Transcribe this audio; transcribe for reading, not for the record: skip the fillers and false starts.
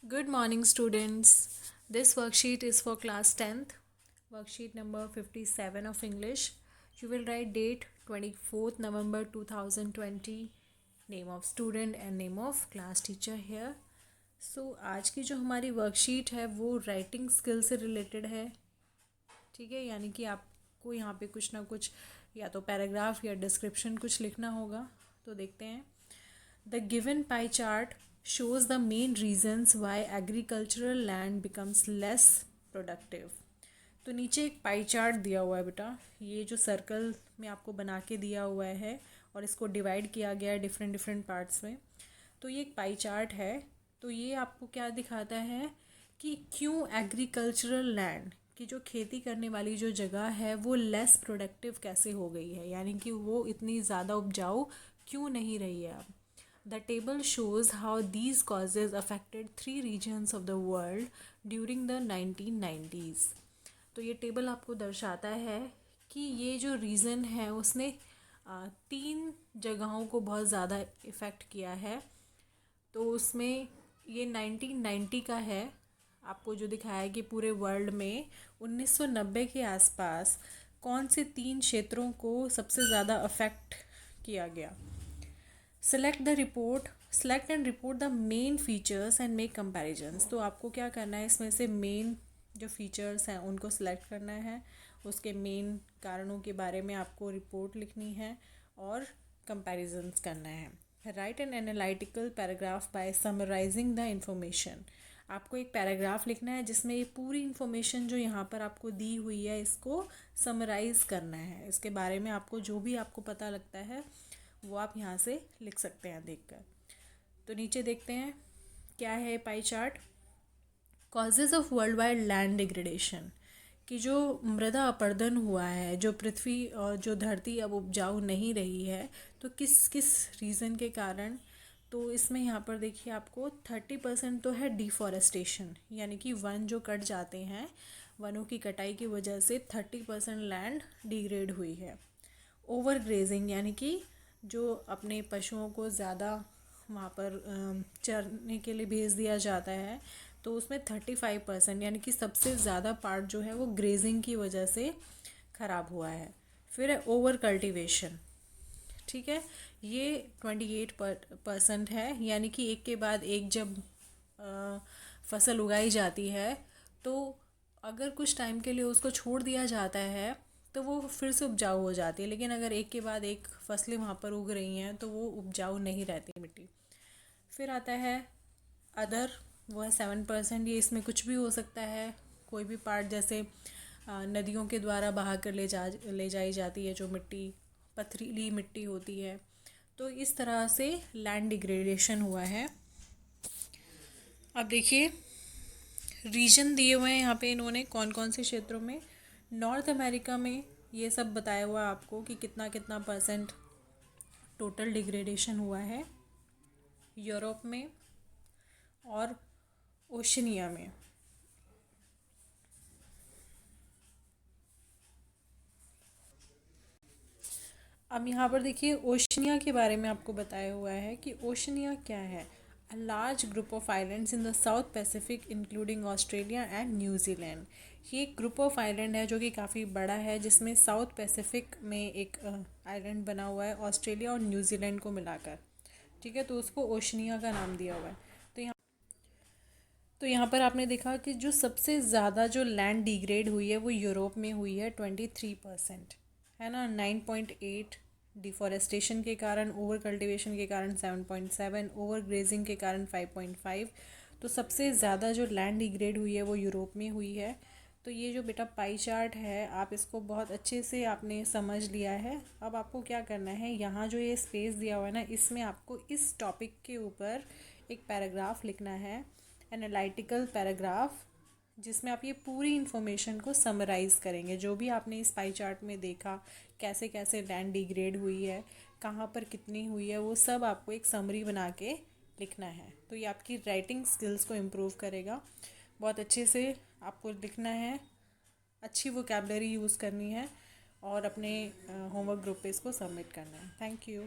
Good morning, students. This worksheet is for class 10th, worksheet number 57 of English. You will write date 24th November 2020, name of student and name of class teacher here. So आज की जो हमारी worksheet है वो writing skill से related है. ठीक है, यानी कि आपको यहाँ पे कुछ ना कुछ या तो पैराग्राफ या डिस्क्रिप्शन कुछ लिखना होगा. तो देखते हैं. The given pie chart shows the main reasons why agricultural land becomes less productive. तो नीचे एक पाई चार्ट दिया हुआ है बेटा. ये जो सर्कल में आपको बना के दिया हुआ है और इसको डिवाइड किया गया है डिफरेंट डिफरेंट पार्ट्स में. तो ये एक पाई चार्ट है. तो ये आपको क्या दिखाता है कि क्यों एग्रीकल्चरल लैंड की जो खेती करने वाली जो जगह है वो लेस प्रोडक्टिव कैसे हो गई है, यानी कि वो इतनी ज़्यादा उपजाऊ क्यों नहीं रही है अब. The table shows how these causes affected three regions of the world during the 1990s. तो ये टेबल आपको दर्शाता है कि ये जो रीज़न है उसने तीन जगहों को बहुत ज़्यादा इफ़ेक्ट किया है. तो उसमें ये 1990 का है. आपको जो दिखाया है कि पूरे वर्ल्ड में 1990 के आसपास कौन से तीन क्षेत्रों को सबसे ज़्यादा अफेक्ट किया गया. Select and report the main features and make comparisons. तो आपको क्या करना है, इसमें से मेन जो फीचर्स हैं उनको सेलेक्ट करना है, उसके मेन कारणों के बारे में आपको रिपोर्ट लिखनी है और कंपैरिजन्स करना है. Write an analytical paragraph by summarizing the information. आपको एक पैराग्राफ लिखना है जिसमें ये पूरी इन्फॉर्मेशन जो यहाँ पर आपको दी हुई है इसको समराइज़ करना है. इसके बारे में आपको जो भी आपको पता लगता है वो आप यहाँ से लिख सकते हैं देखकर. तो नीचे देखते हैं क्या है pie chart. Causes of world wide land degradation, कि जो मृदा अपरदन हुआ है, जो पृथ्वी और जो धरती अब उपजाऊ नहीं रही है, तो किस किस रीज़न के कारण. तो इसमें यहाँ पर देखिए आपको 30% तो है डिफॉरेस्टेशन, यानी कि वन जो कट जाते हैं, वनों की कटाई की वजह से 30% लैंड डिग्रेड हुई है. ओवर ग्रेजिंग, यानी कि जो अपने पशुओं को ज़्यादा वहाँ पर चरने के लिए भेज दिया जाता है, तो उसमें 35% यानी कि सबसे ज़्यादा पार्ट जो है वो ग्रेजिंग की वजह से ख़राब हुआ है. फिर है ओवर कल्टीवेशन. ठीक है, ये 28% है, यानी कि एक के बाद एक जब फसल उगाई जाती है तो अगर कुछ टाइम के लिए उसको छोड़ दिया जाता है तो वो फिर से उपजाऊ हो जाती है, लेकिन अगर एक के बाद एक फसलें वहाँ पर उग रही हैं तो वो उपजाऊ नहीं रहती मिट्टी. फिर आता है अदर, वो है 7%. ये इसमें कुछ भी हो सकता है, कोई भी पार्ट, जैसे नदियों के द्वारा बहा कर ले जाई जाती है जो मिट्टी, पथरीली मिट्टी होती है. तो इस तरह से लैंड डिग्रेडेशन हुआ है. अब देखिए रीजन दिए हुए हैं यहाँ पे इन्होंने कौन कौन से क्षेत्रों में. नॉर्थ अमेरिका में ये सब बताया हुआ है आपको कि कितना कितना % टोटल डिग्रेडेशन हुआ है. यूरोप में और ओशनिया में. अब यहाँ पर देखिए ओशनिया के बारे में आपको बताया हुआ है कि ओशनिया क्या है. A large group of islands in the south Pacific including Australia and New Zealand. ये एक ग्रुप ऑफ आइलैंड है जो कि काफ़ी बड़ा है, जिसमें साउथ पैसिफिक में एक आइलैंड बना हुआ है ऑस्ट्रेलिया और न्यूजीलैंड को मिलाकर. ठीक है, तो उसको ओशनिया का नाम दिया हुआ है. तो यहाँ पर आपने देखा कि जो सबसे ज़्यादा जो लैंड डिग्रेड हुई है वो यूरोप में हुई है 23%, है ना. 9.8 डिफॉरेस्टेशन के कारण, ओवर कल्टिवेशन के कारण 7.7, ओवर ग्रेजिंग के कारण 5.5. तो सबसे ज़्यादा जो लैंड डिग्रेड हुई है वो यूरोप में हुई है. तो ये जो बेटा पाई चार्ट है आप इसको बहुत अच्छे से आपने समझ लिया है. अब आपको क्या करना है, यहाँ जो ये स्पेस दिया हुआ है ना, इसमें आपको इस टॉपिक के ऊपर एक पैराग्राफ लिखना है, एनालिटिकल पैराग्राफ, जिसमें आप ये पूरी इन्फॉर्मेशन को समराइज़ करेंगे. जो भी आपने इस पाई चार्ट में देखा, कैसे कैसे लैंड डिग्रेड हुई है, कहाँ पर कितनी हुई है, वो सब आपको एक समरी बना के लिखना है. तो ये आपकी राइटिंग स्किल्स को इम्प्रूव करेगा. बहुत अच्छे से आपको लिखना है, अच्छी वोकैबलरी यूज़ करनी है और अपने होमवर्क ग्रुप पे इसको सबमिट करना है. Thank you.